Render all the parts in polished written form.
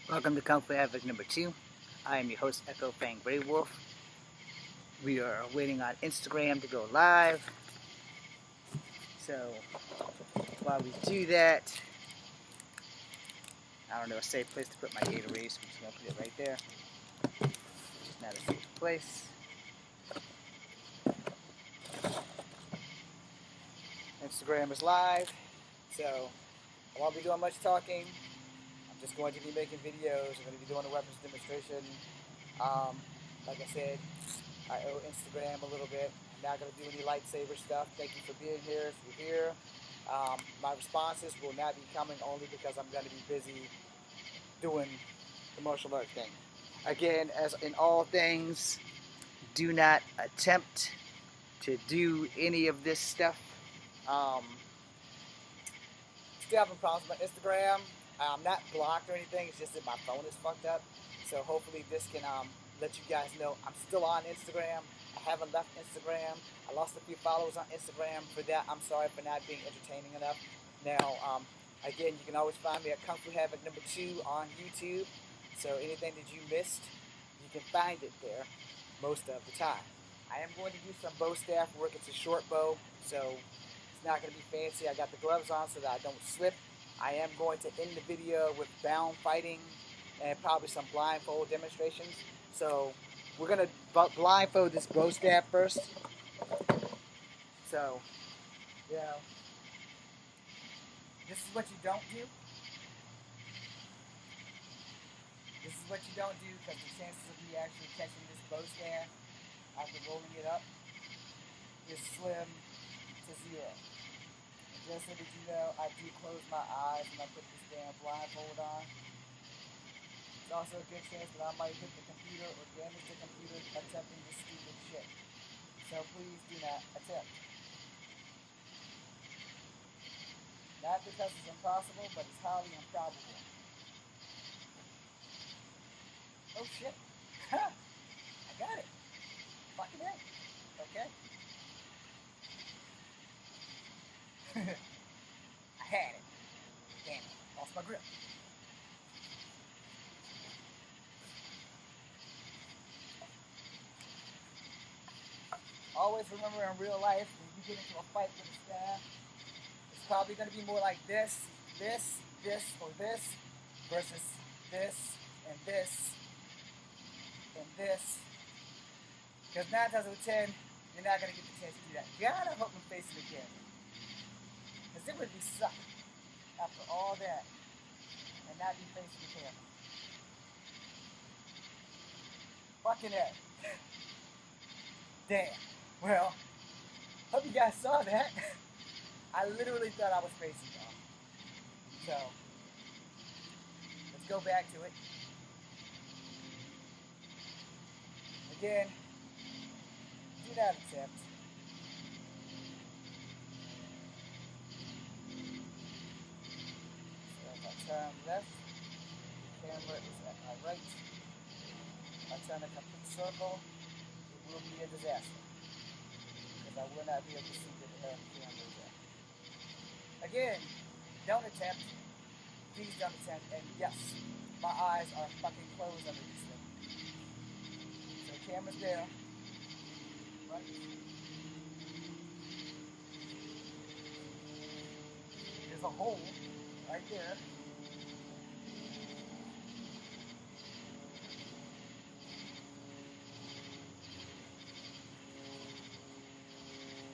Welcome to Kung Fu Havoc number 2. I am your host, Echo Fang Grey Wolf. We are waiting on Instagram to go live. So, while we do that, I don't know a safe place to put my Gatorade, so I'm just going to put it right there. It's not a safe place. Instagram is live, so I won't be doing much talking. I'm just going to be making videos. I'm going to be doing a weapons demonstration. Like I said, I owe Instagram a little bit. I'm not going to do any lightsaber stuff. Thank you for being here. If you're here, my responses will not be coming only because I'm going to be busy doing the martial arts thing. Again, as in all things, do not attempt to do any of this stuff. Still having problems with my Instagram. I'm not blocked or anything. It's just that my phone is fucked up. So hopefully this can let you guys know I'm still on Instagram. I haven't left Instagram. I lost a few followers on Instagram. For that, I'm sorry for not being entertaining enough. Now, again, you can always find me at Kung Fu Havoc number 2 on YouTube. So anything that you missed, you can find it there most of the time. I am going to do some bow staff work. It's a short bow, so it's not going to be fancy. I got the gloves on so that I don't slip. I am going to end the video with bound fighting and probably some blindfold demonstrations. So we're going to blindfold this bow staff first. So, you know, this is what you don't do. This is what you don't do because the chances of you actually catching this bow staff after rolling it up is slim to zero. And just so that you know, I do close my eyes when I put this damn blindfold on. It's also a good chance that I might hit the computer or damage the computer attempting this stupid shit. So please do not attempt. Not because it's impossible, but it's highly improbable. Oh shit. I got it. Fucking it. Okay. I had it. Damn it. Lost my grip. Always remember in real life, when you get into a fight with a staff, it's probably going to be more like this, or this, versus this, and this, and this. Because 9 times out of 10, you're not going to get the chance to do that. You gotta hope I'm facing the camera. Because it would be suck after all that and not be facing the camera. Fucking it. Damn. Well, hope you guys saw that. I literally thought I was facing y'all. So, let's go back to it. Again, do not attempt. So if I turn left, the camera is at my right. If I turn a complete circle, it will be a disaster. Because I will not be able to see the camera is at. Again, don't attempt. Please don't attempt. And yes, my eyes are fucking closed under these things. So the camera's there. Right? There's a hole right there.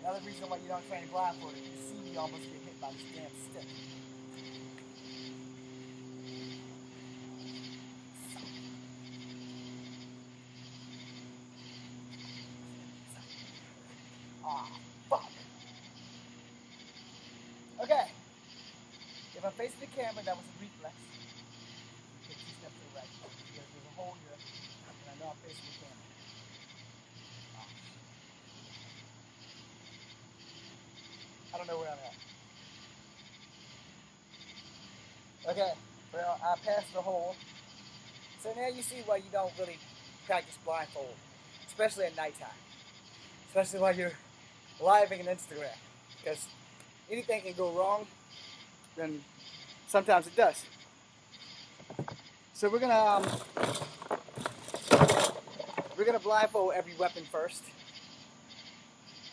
Another reason why you don't train blindfolded, you see me almost get hit by this damn stick. Ah, fuck. Okay. If I'm facing the camera, that was a reflex. Take 2 steps to the right. Because there's a hole here, and I know I'm facing the camera. I don't know where I'm at. Okay, well, I passed the hole. So now you see why you don't really practice blindfold, especially at nighttime. Especially while you're living on Instagram. Because anything can go wrong, then sometimes it does. So we're gonna blindfold every weapon first.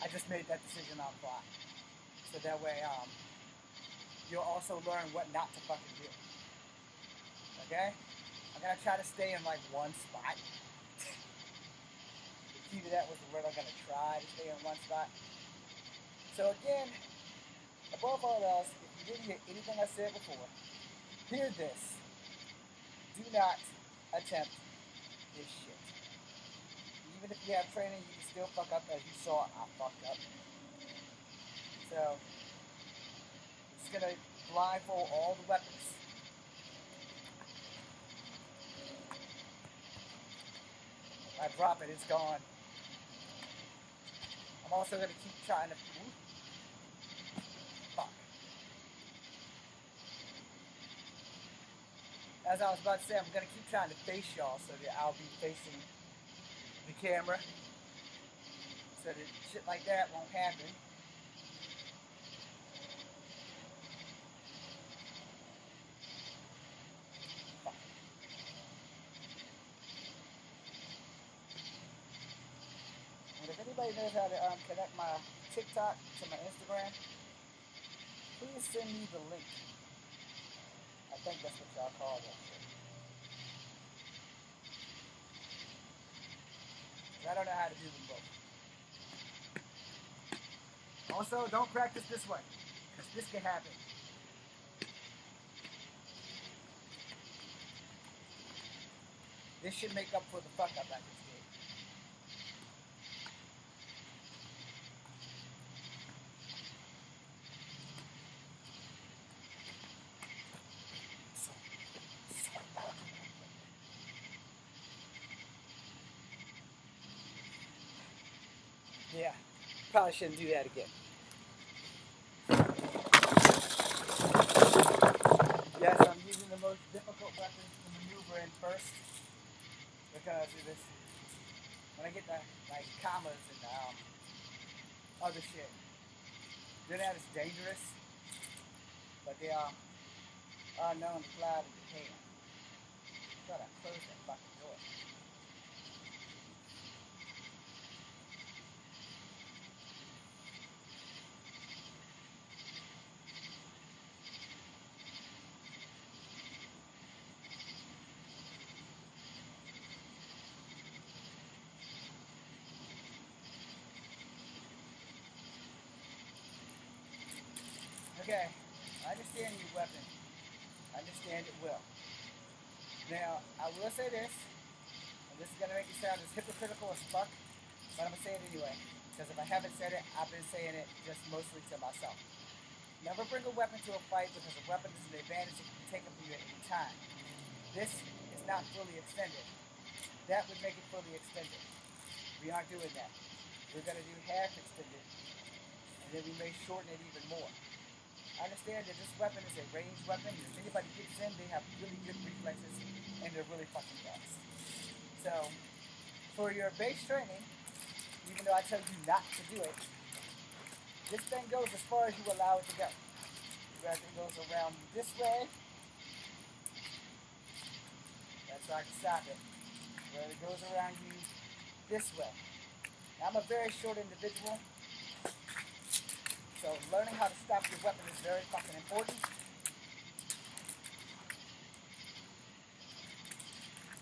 I just made that decision on the fly, so that way you'll also learn what not to fucking do. Okay? I'm gonna try to stay in like one spot. The key to that was the word I'm gonna try to stay in one spot. So again, above all else, if you didn't hear anything I said before, hear this. Do not attempt this shit. Even if you have training, you can still fuck up. As you saw, I fucked up. So, I'm just gonna blindfold all the weapons. I drop it, it's gone. I'm also gonna keep trying to. Fuck. As I was about to say, I'm gonna keep trying to face y'all so that I'll be facing the camera, so that shit like that won't happen. And if anybody knows how to connect my TikTok to my Instagram, please send me the link. I think that's what y'all call that shit. I don't know how to do them both. Also, don't practice this way, because this can happen. This should make up for the fuck up I just did. Yeah, probably shouldn't do that again. Yes, I'm using the most difficult weapons to maneuver in first, because of this. When I get the like commas and other shit, they're not as dangerous, but they are known to fly to the hand. I thought I closed that fucking door. Okay, I understand your weapon. I understand it well. Now, I will say this, and this is going to make it sound as hypocritical as fuck, but I'm going to say it anyway, because if I haven't said it, I've been saying it just mostly to myself. Never bring a weapon to a fight, because a weapon is an advantage that can be taken from you at any time. This is not fully extended. That would make it fully extended. We aren't doing that. We're going to do half extended, and then we may shorten it even more. I understand that this weapon is a ranged weapon. If anybody gets in, they have really good reflexes, and they're really fucking fast. So, for your base training, even though I tell you not to do it, this thing goes as far as you allow it to go. Whereas it goes around this way, that's so I can stop it. Where it goes around you this way. Now, I'm a very short individual, so learning how to stop your weapon is very fucking important.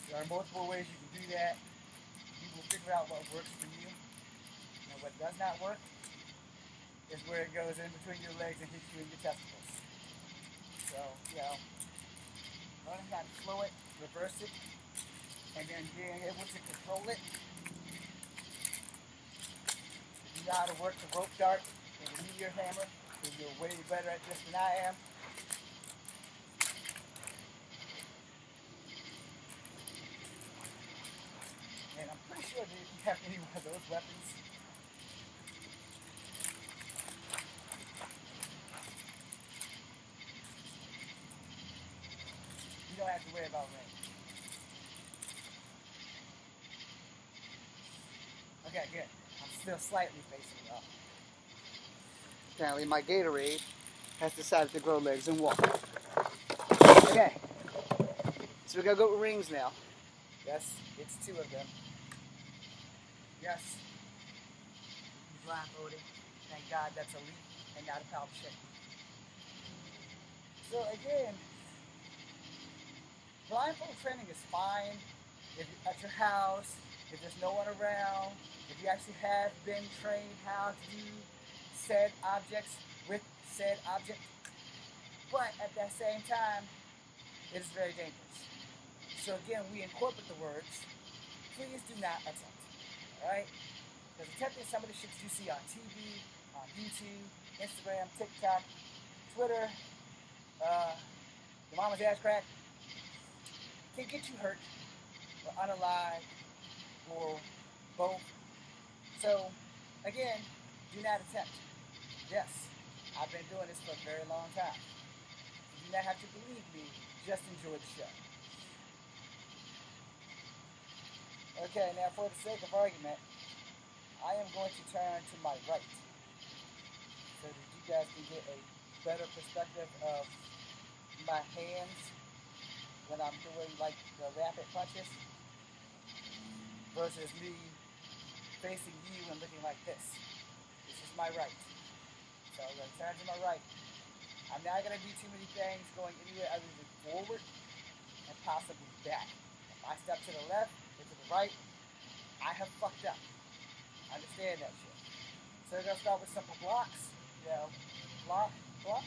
There are multiple ways you can do that. You will figure out what works for you. And what does not work is where it goes in between your legs and hits you in your testicles. So, learning how to slow it, reverse it, and then being able to control it. If you know how to work the rope dart and the meteor hammer, then you're way better at this than I am. And I'm pretty sure that if you have any one of those weapons, you don't have to worry about range. Okay, good. I'm still slightly facing up. Apparently my Gatorade has decided to grow legs and walk. Okay. So we're gonna go with rings now. Yes, it's 2 of them. Yes, you blindfolded. Thank God that's a leaf and not a pound shake. So again, blindfold training is fine if you're at your house, if there's no one around, if you actually have been trained how to do said objects with said object. But at that same time, it is very dangerous. So again, we incorporate the words, please do not attempt. Alright? Because attempting some of the shit you see on TV, on YouTube, Instagram, TikTok, Twitter, your mama's ass crack, can get you hurt, or unalive, or both. So, again, do not attempt. Yes, I've been doing this for a very long time. You do not have to believe me, just enjoy the show. Okay, now for the sake of argument, I am going to turn to my right so that you guys can get a better perspective of my hands when I'm doing like the rapid punches versus me facing you and looking like this. This is my right. So I'm going to turn to my right. I'm not going to do too many things going anywhere other than forward and possibly back. If I step to the left or to the right, I have fucked up. Understand that shit. So we're going to start with simple blocks. You know, block, block,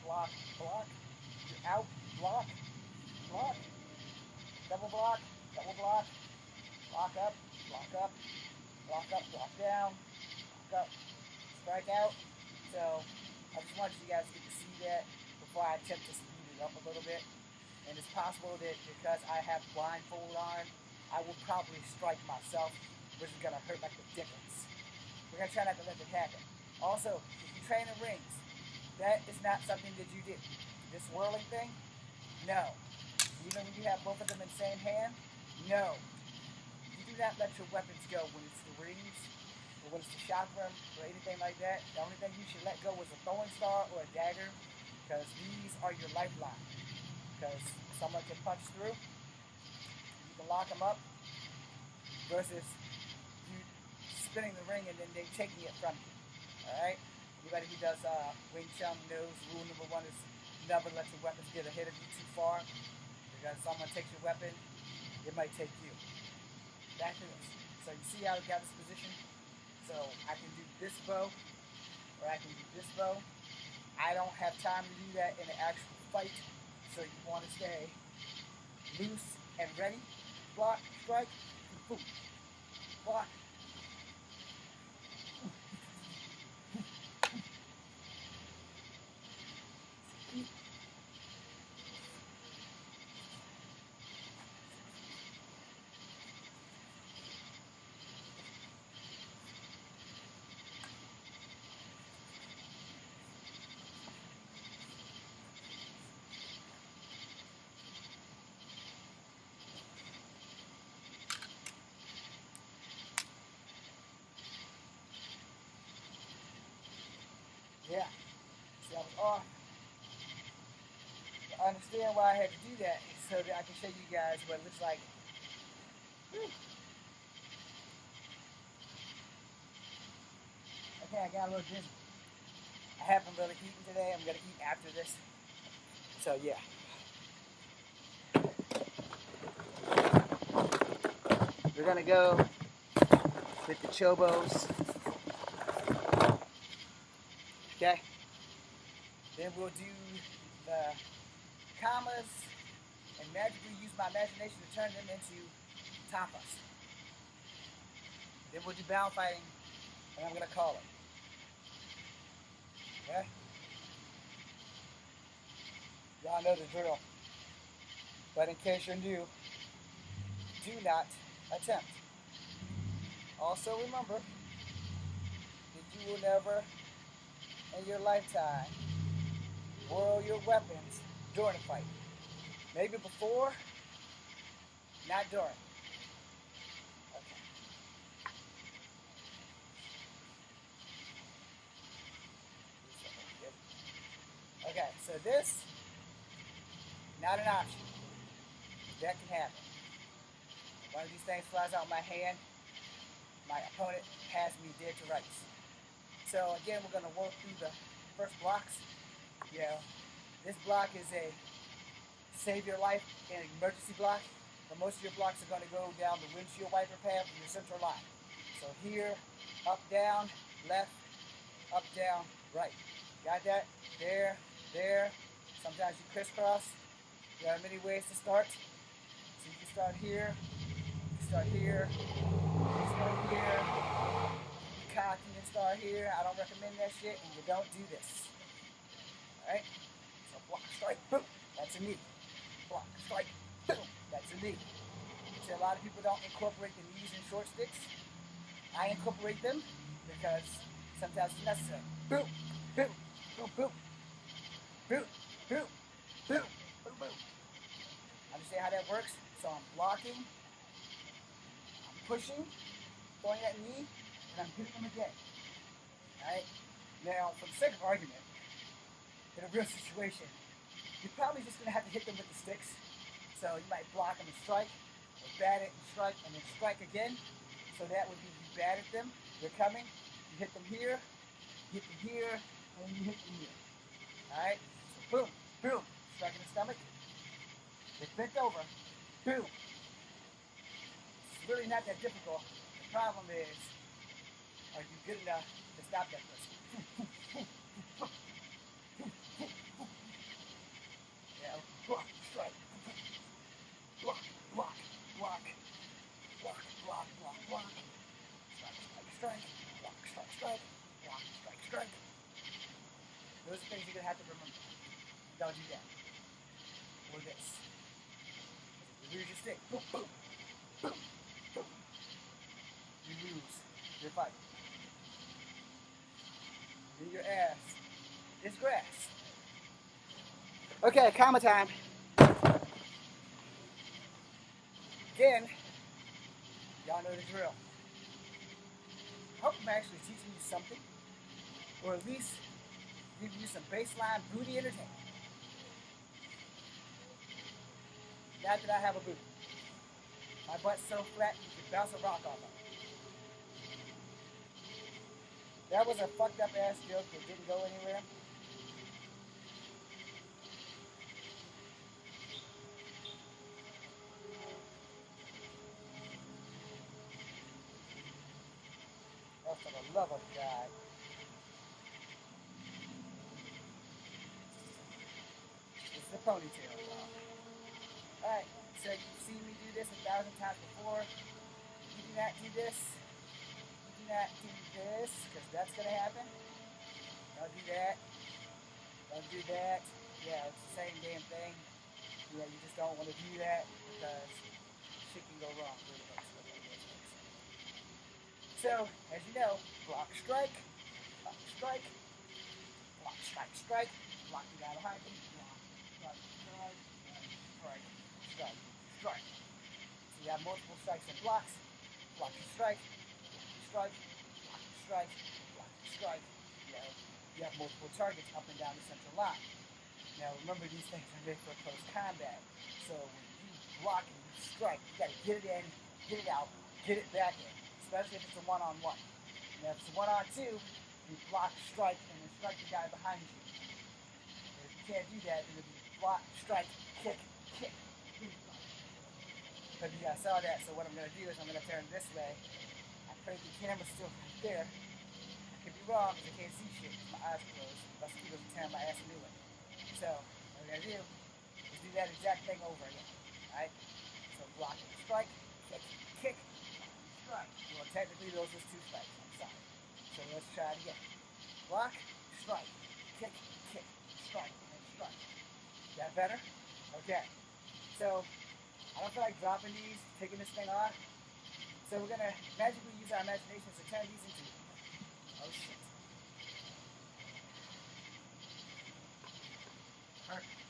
block, block, out, block, block, double block, block up, block up, block up, block down, block up, strike out. So I just want you guys to get to see that before I attempt to speed it up a little bit. And it's possible that because I have blindfold on, I will probably strike myself, which is going to hurt like the dickens. We're going to try not to let that happen. Also, if you train in rings, that is not something that you do. This whirling thing, no. Even when you have both of them in the same hand, no. You do not let your weapons go when it's the rings, or when it's the chakram, or anything like that. The only thing you should let go is a throwing star or a dagger, because these are your lifeline. Because someone can punch through, you can lock them up, versus you spinning the ring and then they taking it from you. Alright? Anybody who does Wing Chun knows rule number 1 is never let your weapons get ahead of you too far, because someone takes your weapon, it might take you. Back to this. So you see how I got this position? So I can do this bow, or I can do this bow. I don't have time to do that in an actual fight, so you want to stay loose and ready. Block, strike, boom. Block. Yeah. See, I was off. I understand why I had to do that, so that I can show you guys what it looks like. Whew. Okay, I got a little dizzy. I haven't really eaten today. I'm going to eat after this. So, yeah. We're going to go with the Chobos. Okay? Then we'll do the commas and magically use my imagination to turn them into tapas. Then we'll do bound fighting, and I'm going to call it. Okay? Y'all know the drill. But in case you're new, do not attempt. Also remember that you will never in your lifetime whirl your weapons during a fight. Maybe before, not during. Okay, so this, not an option. that can happen. One of these things flies out of my hand, my opponent has me dead to rights. So again, we're going to work through the first blocks. You know, this block is a save your life in an emergency block, but most of your blocks are going to go down the windshield wiper path in your central line. So here, up, down, left, up, down, right. Got that? There, there. Sometimes you crisscross. There are many ways to start. So you can start here, you can start here, you can start here, you cocky and start here. I don't recommend that shit, and you don't do this. Alright? So block, strike, boom. That's a knee. Block, strike, boom. That's a knee. See, a lot of people don't incorporate the knees in short sticks. I incorporate them because sometimes it's necessary. Boom, boom, boom, boom, boom, boom, boom, boom, boom. Understand how that works? So I'm blocking, I'm pushing, throwing that knee, and I'm hitting them again. Alright? Now, for the sake of argument, in a real situation, you're probably just going to have to hit them with the sticks. So you might block them and strike, or bat it and strike, and then strike again. So that would be you bat at them, they're coming, you hit them here, and you hit them here. Alright? So boom, boom, strike in the stomach. They bent over, boom. It's really not that difficult. The problem is, are you good enough to stop that person? Yeah, block, strike. Block, block, block. Block, block, block, block. Strike, strike, strike. Block, strike, strike. Block, strike, strike. Those are things you're going to have to remember. Don't do that. Or this. You lose your stick. Boom, boom, boom, boom. You lose your fight. In your ass is grass. Okay, comma time. Again, y'all know the drill. I hope I'm actually teaching you something, or at least giving you some baseline booty entertainment. Not that I have a boot. My butt's so flat you can bounce a rock off of it. That was a fucked up ass joke that didn't go anywhere. Oh, for the love of God. It's the ponytail, y'all. Alright, so you've seen me do this 1,000 times before. You do not do this. You do not do this, because that's going to happen. Don't do that. Don't do that. Yeah, it's the same damn thing. Yeah, you just don't want to do that, because shit can go wrong. So, as you know, block, strike, block, strike, block, strike, strike, block the guy behind him, block, strike, strike, strike, strike. So you have multiple strikes and blocks, block and strike, block and strike, block and strike. You have multiple targets up and down the central line. Now remember, these things are made for close combat. So when you block and you strike, you gotta get it in, get it out, get it back in. Especially if it's a one-on-one. Now if it's a one-on-two, you block, strike, and then strike the guy behind you. If you can't do that, it'll be block, strike, kick, kick. But you guys saw that, so what I'm going to do is I'm going to turn this way. I pray the camera's still right there. I could be wrong because I can't see shit with my eyes closed. Mosquitoes are tearing my ass a new one. So what I'm going to do is do that exact thing over again. Alright? So block and strike, kick, kick, strike. Well, technically those are two strikes. I'm sorry. So let's try it again. Block, strike, kick, kick, strike, and strike. That better? Okay. So I don't feel like dropping these, taking this thing off. So we're gonna magically use our imaginations to turn these into. Oh shit. Perfect.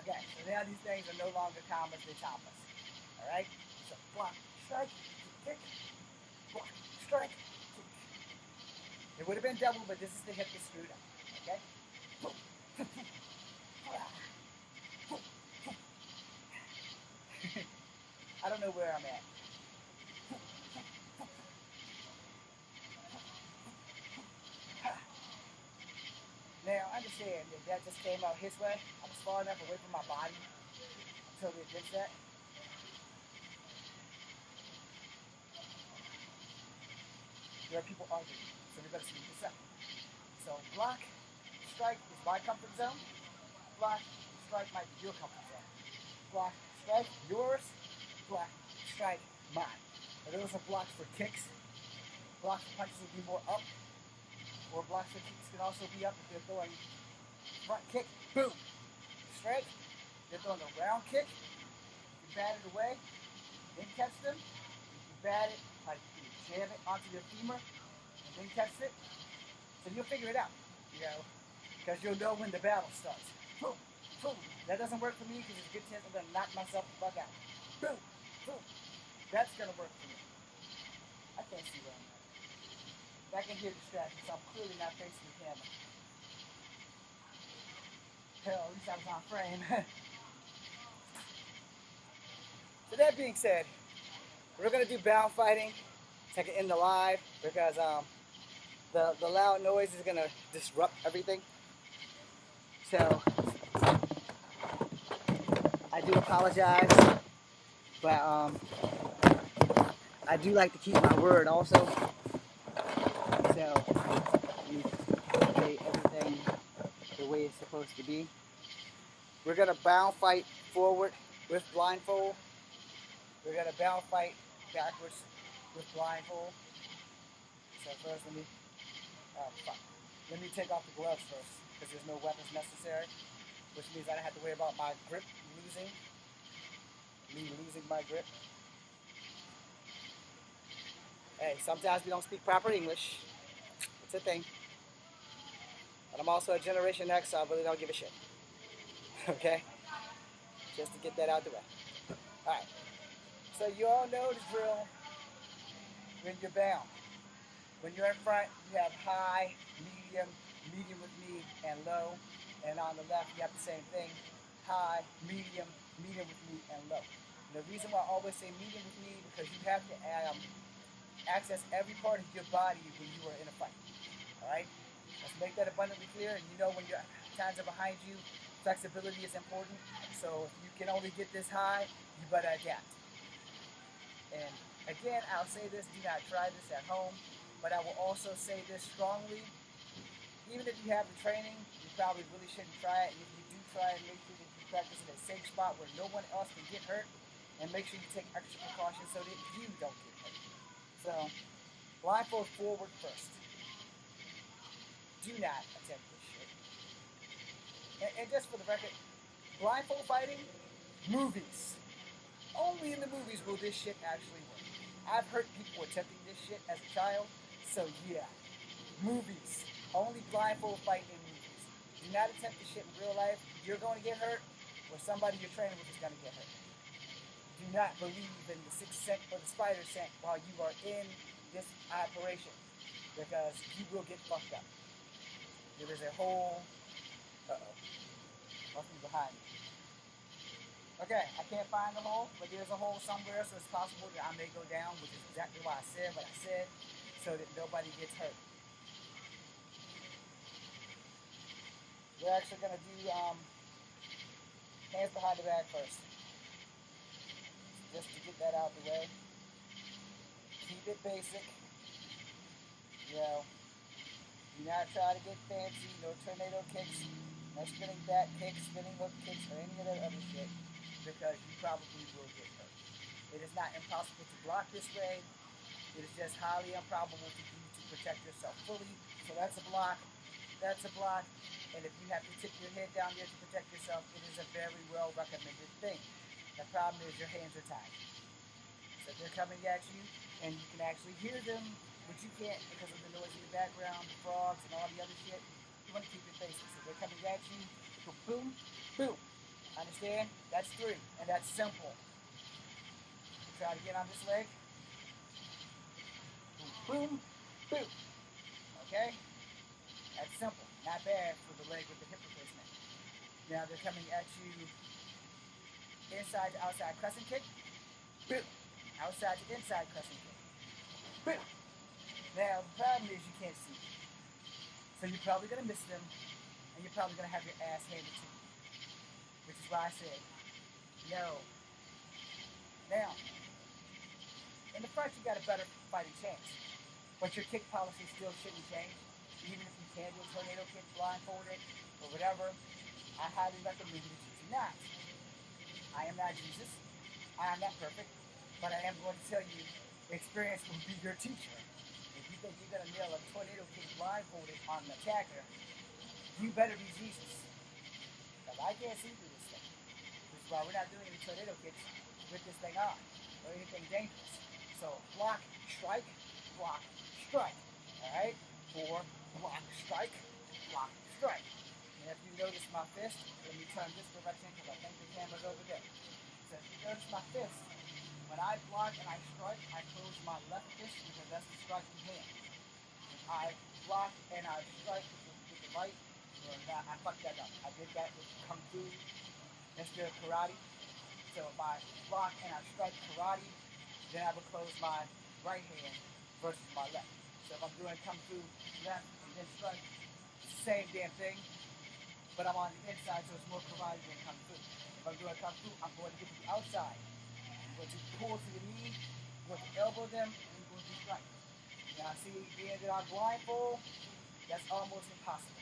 Okay, so now these things are no longer combos, they're combos. Alright? So block, strike, kick, block, strike, kick. It would have been double, but this is the hip that's screwed up. Okay? I don't know where I'm at. Now, understand that that just came out his way. I was far enough away from my body. I'm totally against that. There are people arguing, so we're going to speed this up. So block, strike is my comfort zone. Block, strike might be your comfort zone. Block, strike yours. Block, strike mine. Now those are blocks for kicks. Blocks for punches will be more up. Or blocks for kicks can also be up if they're throwing front kick, boom. Strike, they're throwing a round kick. You bat it away, then catch them. You bat it, like you jam it onto your femur, and then catch it. So you'll figure it out, because you'll know when the battle starts. Boom, boom. That doesn't work for me because there's a good chance I'm going to knock myself the fuck out. Boom, boom. That's going to work for me. I can't see where I'm at. I can hear distractions, so I'm clearly not facing the camera. Hell, at least I was on frame. So that being said, we're going to do bound fighting so I can end the live because the loud noise is going to disrupt everything. So I do apologize, but I do like to keep my word also. So we say everything the way it's supposed to be. We're going to bound fight forward with blindfold. We're going to bound fight backwards with blindfold. So first let me take off the gloves first because there's no weapons necessary, which means I don't have to worry about my grip losing my grip. Hey, sometimes we don't speak proper English. It's a thing. But I'm also a Generation X, so I really don't give a shit. Okay? Just to get that out the way. Alright. So you all know the drill when you're bound. When you're in front, you have high, medium with me, and low. And on the left, you have the same thing. High, medium with me, and low. And the reason why I always say medium with me, because you have to access every part of your body when you are in a fight. Alright? Let's make that abundantly clear. And you know when your hands are behind you, flexibility is important. So if you can only get this high, you better adapt. And again, I'll say this, do not try this at home. But I will also say this strongly. Even if you have the training, you probably really shouldn't try it. And if you do try it, make sure that you practice in a safe spot where no one else can get hurt. And make sure you take extra precautions so that you don't get hurt. So, blindfold forward first. Do not attempt this shit. And just for the record, blindfold fighting, movies. Only in the movies will this shit actually work. I've heard people attempting this shit as a child, so yeah. Movies. Only blindfold fight in movies. Do not attempt this shit in real life. You're going to get hurt, or somebody you're training with is going to get hurt. Do not believe in the sixth sense or the spider sense while you are in this operation, because you will get fucked up. There is a hole. Must be behind me. Okay, I can't find the hole, but there's a hole somewhere, so it's possible that I may go down, which is exactly why I said what I said, so that nobody gets hurt. We're actually going to do hands behind the back first. Just to get that out of the way. Keep it basic. Do not try to get fancy, no tornado kicks, no spinning back kicks, spinning hook kicks, or any of that other shit, because you probably will get hurt. It is not impossible to block this way. It is just highly improbable for you to protect yourself fully. So that's a block. That's a block. And if you have to tip your head down there to protect yourself, it is a very well recommended thing. The problem is your hands are tied. So they're coming at you, and you can actually hear them, but you can't because of the noise in the background, the frogs, and all the other shit. You want to keep it basic. So they're coming at you, go boom, boom. Understand? That's 3, and that's simple. Try to get on this leg. Boom, boom. Okay? That's simple. Not bad for the leg with the hip replacement. Now they're coming at you inside to outside crescent kick. boom. Outside to inside crescent kick. Boom. Now, the problem is you can't see. So you're probably going to miss them, and you're probably going to have your ass handed to you. Which is why I said, no. Now, in the front you got a better fighting chance. But your kick policy still shouldn't change. Even if you can do a tornado kick, blindfolded, or whatever, I highly recommend that you do not. I am not Jesus. I am not perfect. But I am going to tell you, experience will be your teacher. If you think you're going to nail a tornado kick blindfolded on an attacker, you better be Jesus. Because I can't see through this thing. Which is why we're not doing any tornado kicks with this thing on, or anything dangerous. So block, strike, block, strike. Alright? Or block, strike, block, strike. And if you notice my fist, let me turn this direction because I think the camera's over there. So if you notice my fist, when I block and I strike, I close my left fist because that's the striking hand. If I block and I strike with the right, or not, I fucked that up. I did that with Kung Fu instead of karate. So if I block and I strike karate, then I would close my right hand versus my left. So if I'm doing Kung Fu left and then strike, it's the same damn thing, but I'm on the inside, so it's more karate than Kung Fu. If I'm doing Kung Fu, I'm going to get to the outside. I'm going to pull to the knee, I'm going to elbow them, and I'm going to strike. Now see, being that I'm blindfold, that's almost impossible.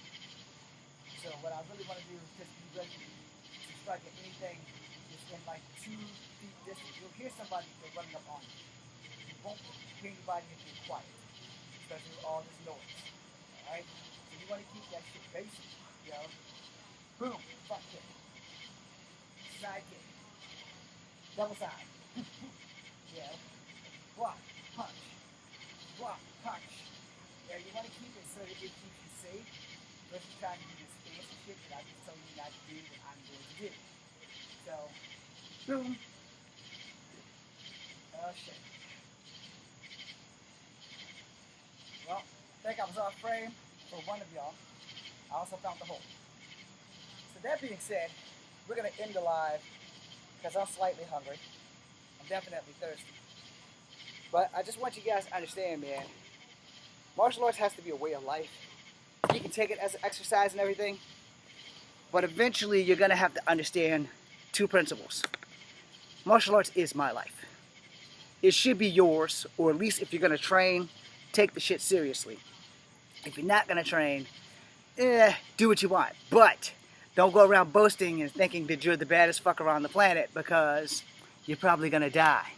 So what I really want to do is just be ready to strike at anything that's in like 2 feet distance. You'll hear somebody running up on you. You won't hear anybody if you're quiet, especially with all this noise. Alright? So you want to keep that shit basic. You know? Boom, front kick. Side kick. Double side. You know? Block, punch. Block, punch. Yeah, you want to keep it so that it keeps you safe versus trying to do this fancy shit that I just told you not to do that I'm going to do. So, boom. Oh shit. Well, I think I was off frame for one of y'all. I also found the hole. So that being said, we're going to end the live because I'm slightly hungry. I'm definitely thirsty. But I just want you guys to understand, man, martial arts has to be a way of life. You can take it as an exercise and everything, but eventually you're going to have to understand 2 principles. Martial arts is my life. It should be yours, or at least if you're going to train, take the shit seriously. If you're not going to train, do what you want. But don't go around boasting and thinking that you're the baddest fucker on the planet because you're probably going to die.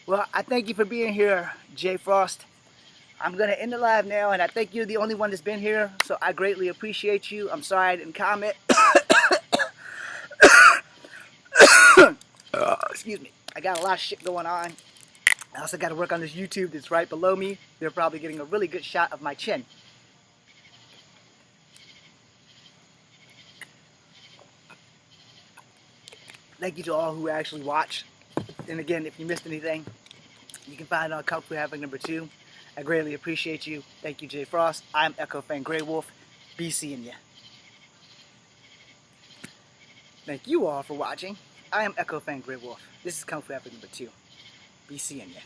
Well, I thank you for being here, Jay Frost. I'm going to end the live now, and I think you're the only one that's been here, so I greatly appreciate you. I'm sorry I didn't comment. Excuse me. I got a lot of shit going on. I also got to work on this YouTube that's right below me. They're probably getting a really good shot of my chin. Thank you to all who actually watched. And again, if you missed anything, you can find it on Kung Fu Havoc #2. I greatly appreciate you. Thank you, Jay Frost. I'm Echo Fang Grey Wolf. Be seeing ya. Thank you all for watching. I am Echo Fang Grey Wolf. This is Kung Fu Havoc #2. Be seeing ya.